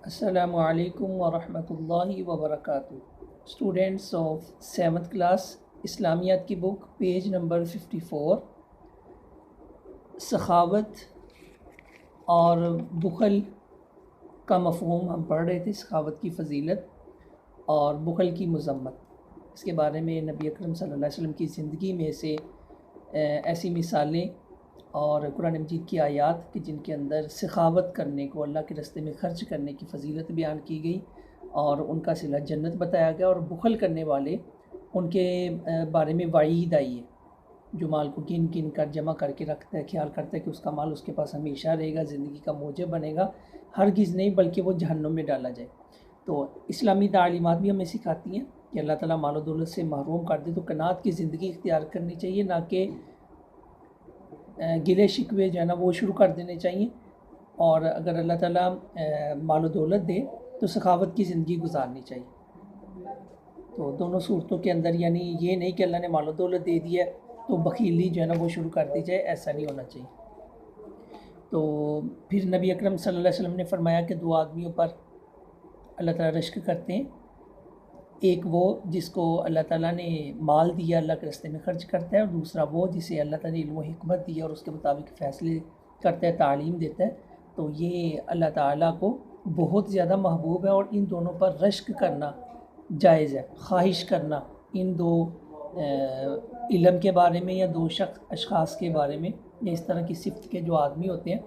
السلام علیکم ورحمۃ اللہ وبرکاتہ۔ اسٹوڈینٹس آف 7th کلاس اسلامیات کی بک پیج نمبر 54، سخاوت اور بخل کا مفہوم ہم پڑھ رہے تھے، سخاوت کی فضیلت اور بخل کی مذمت۔ اس کے بارے میں نبی اکرم صلی اللہ علیہ وسلم کی زندگی میں سے ایسی مثالیں اور قرآن مجید کی آیات کہ جن کے اندر سخاوت کرنے کو، اللہ کے راستے میں خرچ کرنے کی فضیلت بیان کی گئی اور ان کا صلہ جنت بتایا گیا، اور بخل کرنے والے ان کے بارے میں وعید آئی ہے، جو مال کو گن گن کر جمع کر کے رکھتا ہے، خیال کرتا ہے کہ اس کا مال اس کے پاس ہمیشہ رہے گا، زندگی کا موجب بنے گا، ہرگز نہیں بلکہ وہ جہنم میں ڈالا جائے۔ تو اسلامی تعلیمات بھی ہمیں سکھاتی ہیں کہ اللہ تعالیٰ مال و دولت سے محروم کر دے تو قناعت کی زندگی اختیار کرنی چاہیے، نہ کہ گلے شکوے جو ہے نا وہ شروع کر دینے چاہیے، اور اگر اللہ تعالیٰ مال و دولت دے تو سخاوت کی زندگی گزارنی چاہیے۔ تو دونوں صورتوں کے اندر یعنی یہ نہیں کہ اللہ نے مال و دولت دے دی ہے تو بخیلی جو ہے نا وہ شروع کر دی جائے، ایسا نہیں ہونا چاہیے۔ تو پھر نبی اکرم صلی اللہ علیہ وسلم نے فرمایا کہ دو آدمیوں پر اللہ تعالیٰ رشک کرتے ہیں، ایک وہ جس کو اللہ تعالیٰ نے مال دیا، اللہ کے راستے میں خرچ کرتا ہے، اور دوسرا وہ جسے اللہ تعالیٰ نے علم و حکمت دیا اور اس کے مطابق فیصلے کرتا ہے، تعلیم دیتا ہے۔ تو یہ اللہ تعالیٰ کو بہت زیادہ محبوب ہے، اور ان دونوں پر رشک کرنا جائز ہے، خواہش کرنا ان دو علم کے بارے میں یا دو اشخاص کے بارے میں یا اس طرح کی صفت کے جو آدمی ہوتے ہیں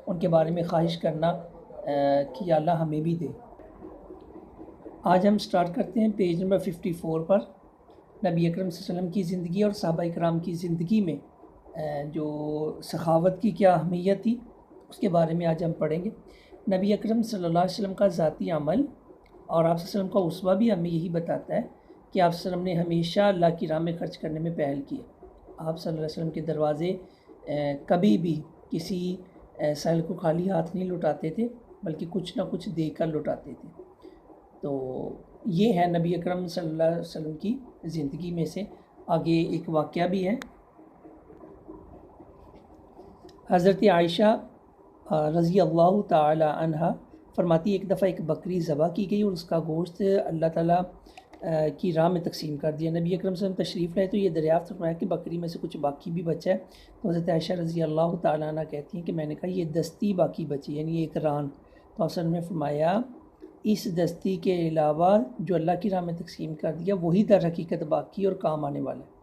ان کے بارے میں خواہش کرنا کہ یا اللہ ہمیں بھی دے۔ آج ہم سٹارٹ کرتے ہیں پیج نمبر 54 پر، نبی اکرم صلی اللہ علیہ وسلم کی زندگی اور صحابہ اکرام کی زندگی میں جو سخاوت کی کیا اہمیت تھی اس کے بارے میں آج ہم پڑھیں گے۔ نبی اکرم صلی اللہ علیہ وسلم کا ذاتی عمل اور آپ صلی اللہ علیہ وسلم کا اسوہ بھی ہمیں یہی بتاتا ہے کہ آپ صلی اللہ علیہ وسلم نے ہمیشہ اللہ کی راہ میں خرچ کرنے میں پہل کی ہے۔ آپ صلی اللہ علیہ وسلم کے دروازے کبھی بھی کسی سائل کو خالی ہاتھ نہیں لٹاتے تھے، بلکہ کچھ نہ کچھ دے کر لٹاتے تھے۔ تو یہ ہے نبی اکرم صلی اللہ علیہ وسلم کی زندگی میں سے۔ آگے ایک واقعہ بھی ہے۔ حضرت عائشہ رضی اللہ تعالی عنہ فرماتی ایک دفعہ ایک بکری ذبح کی گئی اور اس کا گوشت اللہ تعالیٰ کی راہ میں تقسیم کر دیا۔ نبی اکرم صلی اللہ علیہ وسلم تشریف لائے تو یہ دریافت فرمایا کہ بکری میں سے کچھ باقی بھی بچا ہے۔ تو حضرت عائشہ رضی اللہ تعالیٰ عنہ کہتی ہیں کہ میں نے کہا یہ دستی باقی بچی، یعنی ایک ران۔ تو آپ صلی اللہ علیہ وسلم نے فرمایا اس دستی کے علاوہ جو اللہ کی راہ میں تقسیم کر دیا وہی در حقیقت باقی اور کام آنے والا ہے۔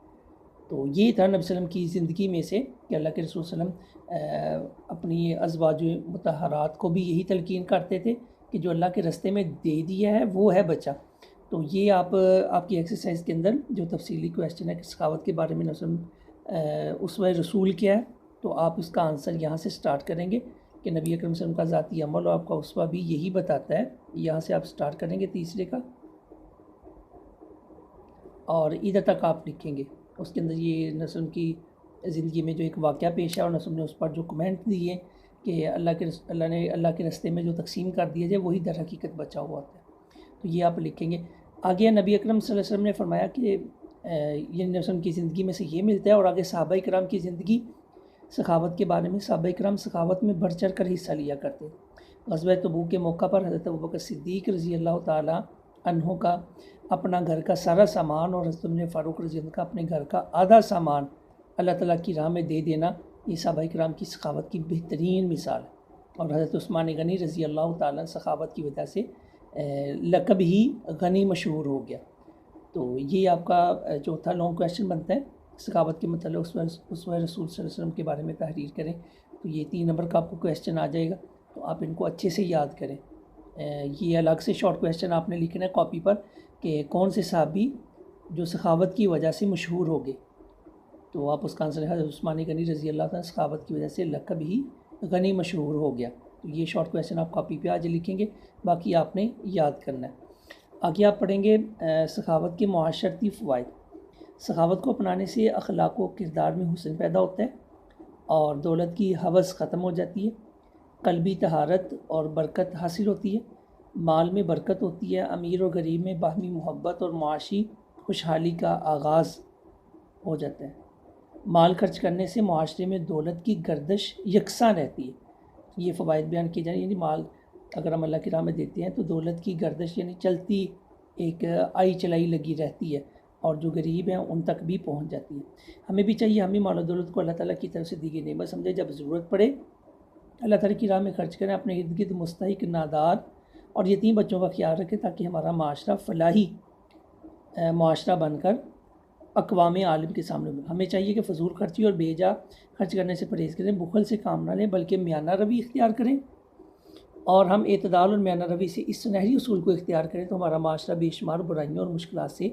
تو یہ تھا نبی صلی اللہ علیہ وسلم کی زندگی میں سے کہ اللہ کے رسول صلی اللہ علیہ وسلم اپنی ازواج مطہرات کو بھی یہی تلقین کرتے تھے کہ جو اللہ کے راستے میں دے دیا ہے وہ ہے بچا۔ تو یہ آپ کی ایکسرسائز کے اندر جو تفصیلی کویسچن ہے کہ سخاوت کے بارے میں نبی صلی اللہ علیہ وسلم اسوہ رسول کیا ہے، تو آپ اس کا آنسر یہاں سے سٹارٹ کریں گے کہ نبی اکرم صلی اللہ علیہ وسلم کا ذاتی عمل اور آپ کا اسوہ بھی یہی بتاتا ہے۔ یہاں سے آپ سٹارٹ کریں گے تیسرے کا، اور ادھر تک آپ لکھیں گے۔ اس کے اندر یہ نبی صلی اللہ علیہ وسلم کی زندگی میں جو ایک واقعہ پیش ہے اور نبی صلی اللہ علیہ وسلم نے اس پر جو کمنٹ دیے کہ اللہ نے اللہ کے راستے میں جو تقسیم کر دیا جائے وہی در حقیقت بچا ہوا ہوتا ہے، تو یہ آپ لکھیں گے۔ آگے نبی اکرم صلی اللہ علیہ وسلم نے فرمایا کہ یہ نبی صلی اللہ علیہ وسلم کی زندگی میں سے یہ ملتا ہے، اور آگے صحابہ اکرام کی زندگی سخاوت کے بارے میں۔ صحابہ اکرام سخاوت میں بڑھ چڑھ کر حصہ لیا کرتے۔ غزوہ تبوک کے موقع پر حضرت ابوبکر صدیق رضی اللہ تعالیٰ عنہ کا اپنا گھر کا سارا سامان اور حضرت عمر فاروق رضی اللہ عنہ کا اپنے گھر کا آدھا سامان اللہ تعالیٰ کی راہ میں دے دینا، یہ صحابہ اکرام کی سخاوت کی بہترین مثال ہے۔ اور حضرت عثمان غنی رضی اللہ تعالیٰ سخاوت کی وجہ سے لقب ہی غنی مشہور ہو گیا۔ تو یہ آپ کا چوتھا لانگ کویسچن بنتا ہے، سخاوت کے متعلق اسوہ رسول صلی اللہ علیہ وسلم کے بارے میں تحریر کریں۔ تو یہ 3 نمبر کا آپ کو کویسچن آ جائے گا، تو آپ ان کو اچھے سے یاد کریں۔ یہ الگ سے شارٹ کویسچن آپ نے لکھنا ہے کاپی پر کہ کون سے صحابی جو سخاوت کی وجہ سے مشہور ہو گئے، تو آپ اس کا آنسر حضرت عثمان غنی رضی اللہ تعالیٰ سخاوت کی وجہ سے لقب ہی غنی مشہور ہو گیا۔ تو یہ شارٹ کویسچن آپ کاپی پہ آج لکھیں گے، باقی آپ نے یاد کرنا ہے۔ آگے آپ پڑھیں گے سخاوت کے معاشرتی فوائد۔ سخاوت کو اپنانے سے اخلاق و کردار میں حسن پیدا ہوتا ہے اور دولت کی ہوس ختم ہو جاتی ہے، قلبی طہارت اور برکت حاصل ہوتی ہے، مال میں برکت ہوتی ہے، امیر اور غریب میں باہمی محبت اور معاشی خوشحالی کا آغاز ہو جاتا ہے، مال خرچ کرنے سے معاشرے میں دولت کی گردش یکساں رہتی ہے۔ یہ فوائد بیان کیے جائیں، یعنی مال اگر ہم اللہ کی راہ میں دیتے ہیں تو دولت کی گردش یعنی چلتی ایک آئی چلائی لگی رہتی ہے اور جو غریب ہیں ان تک بھی پہنچ جاتی ہے۔ ہمیں بھی چاہیے ہمیں مال و دولت کو اللہ تعالیٰ کی طرف سے دی گئی نعمت سمجھے، جب ضرورت پڑے اللہ تعالیٰ کی راہ میں خرچ کریں، اپنے ارد گرد مستحق نادار اور یتیم بچوں کا خیال رکھیں تاکہ ہمارا معاشرہ فلاحی معاشرہ بن کر اقوام عالم کے سامنے ہو۔ ہمیں چاہیے کہ فضول خرچی اور بے جا خرچ کرنے سے پرہیز کریں، بخل سے کام نہ لیں بلکہ میانہ روی اختیار کریں، اور ہم اعتدال اور میانہ روی سے اس سنہری اصول کو اختیار کریں تو ہمارا معاشرہ بے شمار برائیوں اور مشکلات سے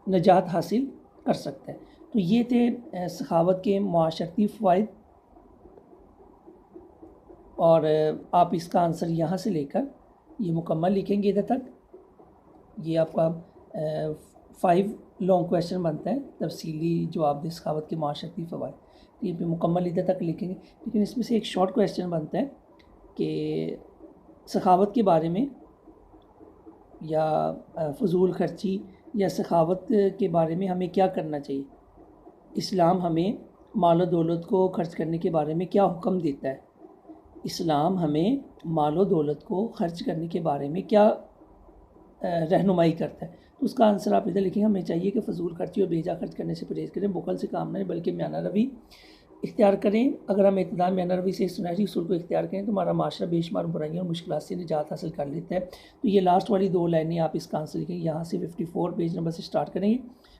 نجات حاصل کر سکتا ہے۔ تو یہ تھے سخاوت کے معاشرتی فوائد، اور آپ اس کا آنسر یہاں سے لے کر یہ مکمل لکھیں گے ادھر تک۔ یہ آپ کا 5 لانگ کویسچن بنتا ہے، تفصیلی جواب دیں سخاوت کے معاشرتی فوائد، یہ بھی مکمل ادھر تک لکھیں گے۔ لیکن اس میں سے ایک شارٹ کویسچن بنتا ہے کہ سخاوت کے بارے میں یا فضول خرچی یا سخاوت کے بارے میں ہمیں کیا کرنا چاہیے، اسلام ہمیں مال و دولت کو خرچ کرنے کے بارے میں کیا حکم دیتا ہے، اسلام ہمیں مال و دولت کو خرچ کرنے کے بارے میں کیا رہنمائی کرتا ہے۔ تو اس کا آنسر آپ ادھر لکھیں گے، ہمیں چاہیے کہ فضول خرچی اور بیجا خرچ کرنے سے پرہیز کریں، بخل سے کام نہ لیں بلکہ میانہ روی اختیار کریں۔ اگر ہم اعتدال میانہ روی سے اس سنہری اصول کو اختیار کریں تو ہمارا معاشرہ بے شمار برائیوں اور مشکلات سے نجات حاصل کر لیتا ہے۔ تو یہ لاسٹ والی 2 لائنیں آپ اس کا آنسر لکھیں گے، یہاں سے 54 پیج نمبر سے سٹارٹ کریں گے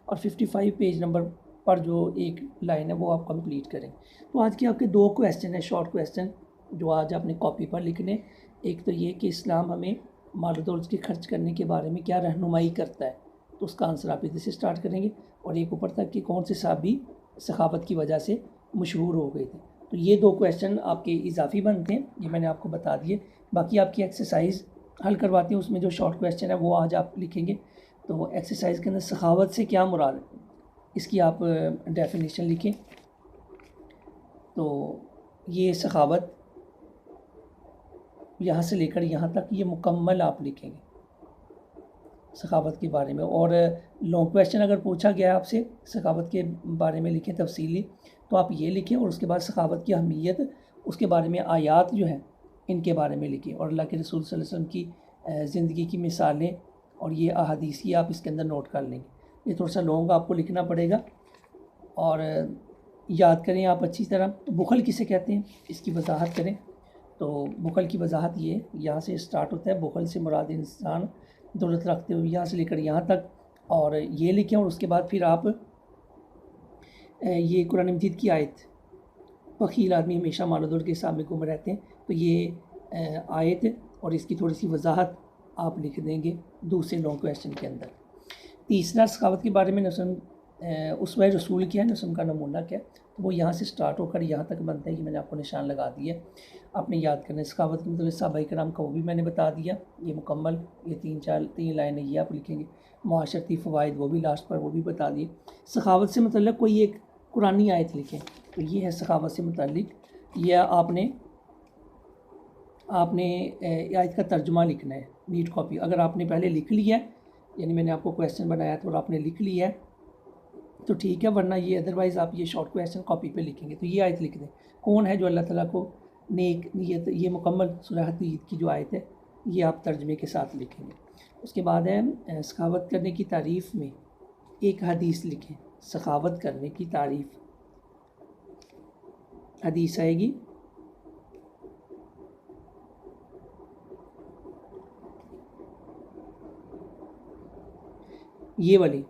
اور 55 پیج نمبر پر جو ایک لائن ہے وہ آپ کمپلیٹ کریں۔ تو آج کے آپ کے 2 کویسچن ہیں، شارٹ کویسچن، جو آج آپ نے کاپی پر لکھنے۔ ایک تو یہ کہ اسلام ہمیں مال و دولت کے خرچ کرنے کے بارے میں کیا رہنمائی کرتا ہے، تو اس کا آنسر آپ ادھر سے سٹارٹ کریں گے، اور ایک اوپر تک کہ کون سے صحابی سخاوت کی وجہ سے مشہور ہو گئے تھے۔ تو یہ 2 کویسچن آپ کے اضافی بنتے ہیں، یہ میں نے آپ کو بتا دیے۔ باقی آپ کی ایکسرسائز حل کرواتے ہیں، اس میں جو شارٹ کویسچن ہے وہ آج آپ لکھیں گے۔ تو ایکسرسائز کے اندر سخاوت سے کیا مراد ہے، اس کی آپ ڈیفینیشن لکھیں۔ تو یہ سخاوت یہاں سے لے کر یہاں تک یہ مکمل آپ لکھیں گے سخاوت کے بارے میں۔ اور لانگ کویسچن اگر پوچھا گیا آپ سے سخاوت کے بارے میں لکھیں تفصیلی، تو آپ یہ لکھیں، اور اس کے بعد سخاوت کی اہمیت، اس کے بارے میں آیات جو ہیں ان کے بارے میں لکھیں، اور اللہ کے رسول صلی اللہ علیہ وسلم کی زندگی کی مثالیں اور یہ احادیث آپ اس کے اندر نوٹ کر لیں گے۔ یہ تھوڑا سا لانگ آپ کو لکھنا پڑے گا، اور یاد کریں آپ اچھی طرح۔ تو بخل کسے کہتے ہیں اس کی وضاحت کریں۔ تو بخل کی وضاحت یہ یہاں سے اسٹارٹ ہوتا ہے، بخل سے مراد انسان دولت رکھتے ہوئے یہاں سے لے کر یہاں تک، اور یہ لکھیں، اور اس کے بعد پھر آپ یہ قرآن مجید کی آیت، بخیل آدمی ہمیشہ مال و دولت کے سامنے گم رہتے ہیں، تو یہ آیت اور اس کی تھوڑی سی وضاحت آپ لکھ دیں گے دوسرے لانگ کویسچن کے اندر۔ تیسرا سخاوت کے بارے میں اسوہ رسول کیا ہے، کا نمونہ کیا ہے، تو وہ یہاں سے سٹارٹ ہو کر یہاں تک بنتا ہے، یہ میں نے آپ کو نشان لگا دیا ہے، آپ نے یاد کرنا ہے۔ سخاوت کے مطلب صحابہ کرام کا وہ بھی میں نے بتا دیا، یہ مکمل، یہ 3 لائنیں یہ آپ لکھیں گے۔ معاشرتی فوائد وہ بھی لاسٹ پر وہ بھی بتا دیے۔ سخاوت سے متعلق کوئی ایک قرآنی آیت لکھیں، تو یہ ہے سخاوت سے متعلق، یہ آپ نے آیت کا ترجمہ لکھنا ہے، نیٹ کاپی۔ اگر آپ نے پہلے لکھ لیا ہے، یعنی میں نے آپ کو کویسچن بنایا تھا اور آپ نے لکھ لیا ہے تو ٹھیک ہے، ورنہ یہ ادروائز آپ یہ شارٹ کویسچن کاپی پہ لکھیں گے۔ تو یہ آیت لکھ دیں، کون ہے جو اللہ تعالیٰ کو نیک نیت، یہ مکمل سورہ حدید کی جو آیت ہے یہ آپ ترجمے کے ساتھ لکھیں گے۔ اس کے بعد ہے سخاوت کرنے کی تعریف میں ایک حدیث لکھیں، سخاوت کرنے کی تعریف حدیث آئے گی، یہ والی،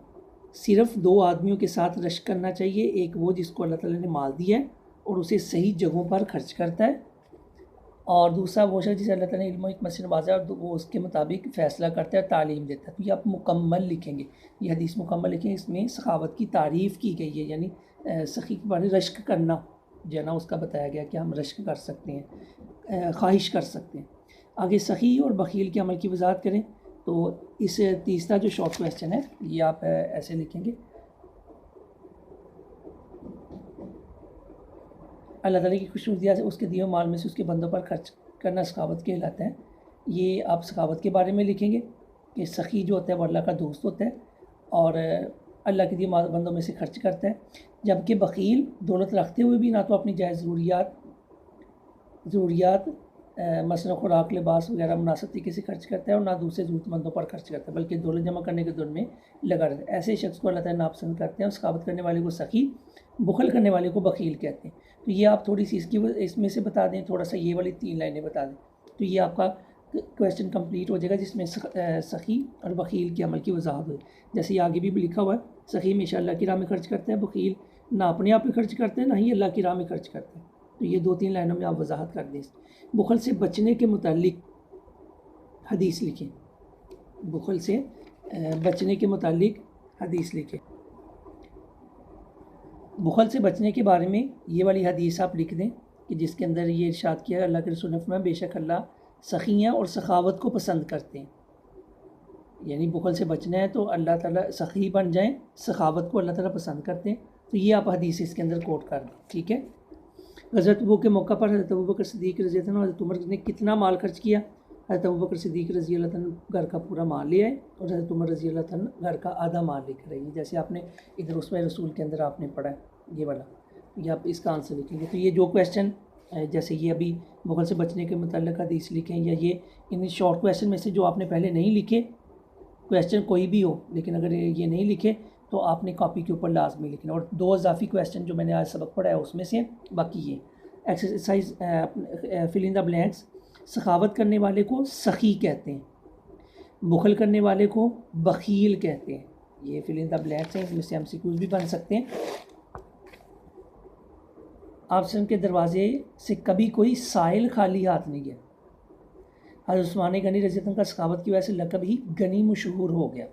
صرف 2 آدمیوں کے ساتھ رشک کرنا چاہیے، ایک وہ جس کو اللہ تعالیٰ نے مال دیا ہے اور اسے صحیح جگہوں پر خرچ کرتا ہے، اور دوسرا وہ شخص جسے اللہ تعالیٰ نے علم و حکمت سے نوازا ہے اور وہ اس کے مطابق فیصلہ کرتا ہے اور تعلیم دیتا ہے۔ تو یہ آپ مکمل لکھیں گے، یہ حدیث مکمل لکھیں، اس میں سخاوت کی تعریف کی گئی ہے، یعنی سخی کے بارے میں رشک کرنا جو ہے نا، اس کا بتایا گیا کہ ہم رشک کر سکتے ہیں، خواہش کر سکتے ہیں۔ آگے سخی اور بخیل کے عمل کی وضاحت کریں، تو اس تیسرا جو شارٹ کویسچن ہے یہ آپ ایسے لکھیں گے، اللہ تعالیٰ کی خوشنودیات سے اس کے دیے مال میں سے اس کے بندوں پر خرچ کرنا سخاوت کہلاتا ہے۔ یہ آپ سخاوت کے بارے میں لکھیں گے کہ سخی جو ہوتا ہے وہ اللہ کا دوست ہوتا ہے اور اللہ کے دیے بندوں میں سے خرچ کرتا ہے، جبکہ بخیل دولت رکھتے ہوئے بھی نہ تو اپنی جائز ضروریات مثلا خوراک لباس وغیرہ مناسب طریقے سے خرچ کرتا ہے اور نہ دوسرے ضرورت مندوں پر خرچ کرتا ہے بلکہ دولت جمع کرنے کے دور میں لگا رہتا ہے. ایسے شخص کو اللہ تعالیٰ ناپسند کرتے ہیں. اور سخاوت کرنے والے کو سخی، بخل کرنے والے کو بخیل کہتے ہیں. تو یہ آپ تھوڑی سی اس میں سے بتا دیں، تھوڑا سا یہ والی 3 لائنیں بتا دیں تو یہ آپ کا کویسچن کمپلیٹ ہو جائے گا، جس میں سخی اور بخیل کے عمل کی وضاحت ہوئی. جیسے یہ آگے بھی لکھا ہوا ہے، سخی ہمیشہ اللہ کی راہ میں خرچ کرتے ہیں، بخیل نہ اپنے آپ پہ خرچ کرتے ہیں نہ ہی اللہ کی راہ میں خرچ کرتے ہیں. تو یہ 2-3 لائنوں میں آپ وضاحت کر دیں. بخل سے بچنے کے متعلق حدیث لکھیں. بخل سے بچنے کے متعلق حدیث لکھیں. بخل سے بچنے کے بارے میں یہ والی حدیث آپ لکھ دیں کہ جس کے اندر یہ ارشاد کیا ہے اللہ کے رسول نے فرمایا بے شک اللہ سخیاں اور سخاوت کو پسند کرتے ہیں. یعنی بخل سے بچنا ہے تو اللہ تعالیٰ سخی بن جائیں، سخاوت کو اللہ تعالیٰ پسند کرتے ہیں. تو یہ آپ حدیث اس کے اندر کوٹ کر دیں. ٹھیک ہے. غزوۃ تبوک کے موقع پر حضرت ابوبکر صدیق رضی اللہ عنہ حضرت عمر نے کتنا مال خرچ کیا؟ حضرت ابوبکر صدیق رضی اللہ عنہ گھر کا پورا مال لے آئے اور حضرت عمر رضی اللہ عنہ گھر کا آدھا مال لے کر آئے. جیسے آپ نے ادھر اسوہ رسول کے اندر آپ نے پڑھا ہے یہ والا، یہ آپ اس کا آنسر لکھیں گے. تو یہ جو کویسچن جیسے یہ ابھی بخل سے بچنے کے متعلق حدیث لکھیں، یا یہ ان شارٹ کویسچن میں سے جو آپ نے پہلے نہیں لکھے، کویسچن کوئی بھی ہو لیکن اگر یہ نہیں لکھے تو آپ نے کاپی کے اوپر لازمی لکھنا. اور 2 اضافی کویسچن جو میں نے آج سبق پڑھا ہے اس میں سے، باقی یہ ایکسرسائز فل ان دا بلینکس. سخاوت کرنے والے کو سخی کہتے ہیں، بخل کرنے والے کو بخیل کہتے ہیں. یہ فل ان دا بلینکس ہیں، اس میں سے MCQs بھی بن سکتے ہیں. آپ سے ان کے دروازے سے کبھی کوئی سائل خالی ہاتھ نہیں گیا. حضرت عثمان غنی رضی اللہ عنہ کا سخاوت کی وجہ سے لقب ہی غنی مشہور ہو گیا.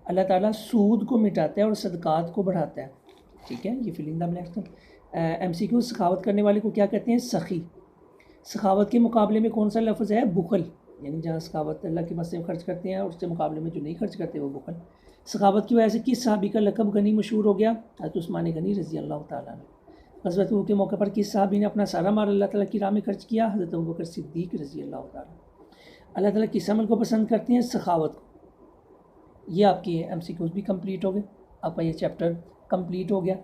اللہ تعالیٰ سود کو مٹاتا ہے اور صدقات کو بڑھاتا ہے. ٹھیک ہے، یہ فل ان دا بلینکس. MCQ سخاوت کرنے والے کو کیا کہتے ہیں؟ سخی. سخاوت کے مقابلے میں کون سا لفظ ہے؟ بخل. یعنی جہاں سخاوت اللہ کے مسئلے میں خرچ کرتے ہیں اور اس کے مقابلے میں جو نہیں خرچ کرتے وہ بخل. سخاوت کی وجہ سے کس صحابی کا لقب غنی مشہور ہو گیا؟ حضرت عثمان غنی رضی اللہ تعالیٰ عنہ. غزوۃ تبوک کے موقع پر کس صحابی نے اپنا سارا مال اللہ تعالیٰ کی راہ میں خرچ کیا؟ حضرت ابوبکر صدیق رضی اللہ تعالیٰ. اللہ تعالیٰ کس عمل کو پسند کرتے ہیں؟ سخاوت کو. یہ آپ کے MCQs بھی کمپلیٹ ہو گئے. آپ کا یہ چیپٹر کمپلیٹ ہو گیا.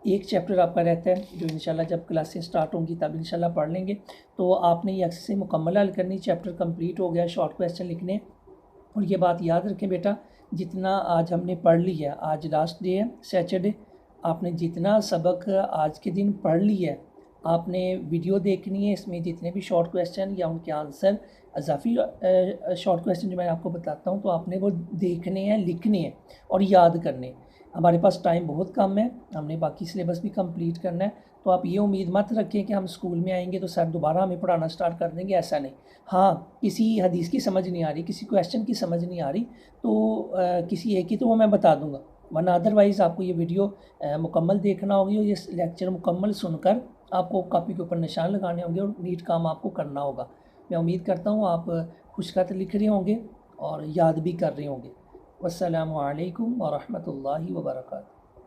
ایک چیپٹر آپ کا رہتا ہے جو انشاءاللہ جب کلاسیں سٹارٹ ہوں گی تب انشاءاللہ پڑھ لیں گے. تو آپ نے یہ ایکسرسائز مکمل حل کرنی. چیپٹر کمپلیٹ ہو گیا، شارٹ کویسچن لکھنے. اور یہ بات یاد رکھیں بیٹا، جتنا آج ہم نے پڑھ لی ہے، آج لاسٹ ڈے ہے سیچرڈے، آپ نے جتنا سبق آج کے دن پڑھ لی ہے آپ نے ویڈیو دیکھنی ہے. اس میں جتنے بھی شارٹ کویسچن یا ان کے آنسر اضافی شارٹ کویسچن جو میں آپ کو بتاتا ہوں تو آپ نے وہ دیکھنے ہیں، لکھنے ہیں اور یاد کرنے. ہمارے پاس ٹائم بہت کم ہے، ہم نے باقی سلیبس بھی کمپلیٹ کرنا ہے. تو آپ یہ امید مت رکھیں کہ ہم اسکول میں آئیں گے تو سر دوبارہ ہمیں پڑھانا سٹارٹ کر دیں گے. ایسا نہیں. ہاں، کسی حدیث کی سمجھ نہیں آ رہی، کسی کویسچن کی سمجھ نہیں آ رہی تو کسی ایک کی تو وہ میں بتا دوں گا، ورنہ ادروائز آپ کو یہ ویڈیو مکمل دیکھنا ہوگی اور یہ لیکچر مکمل سن کر آپ کو کاپی کے اوپر نشان لگانے ہوں گے اور نیٹ کام آپ کو کرنا ہوگا. میں امید کرتا ہوں آپ خوش خط لکھ رہے ہوں گے اور یاد بھی کر رہے ہوں گے. والسلام علیکم ورحمۃ اللہ وبرکاتہ.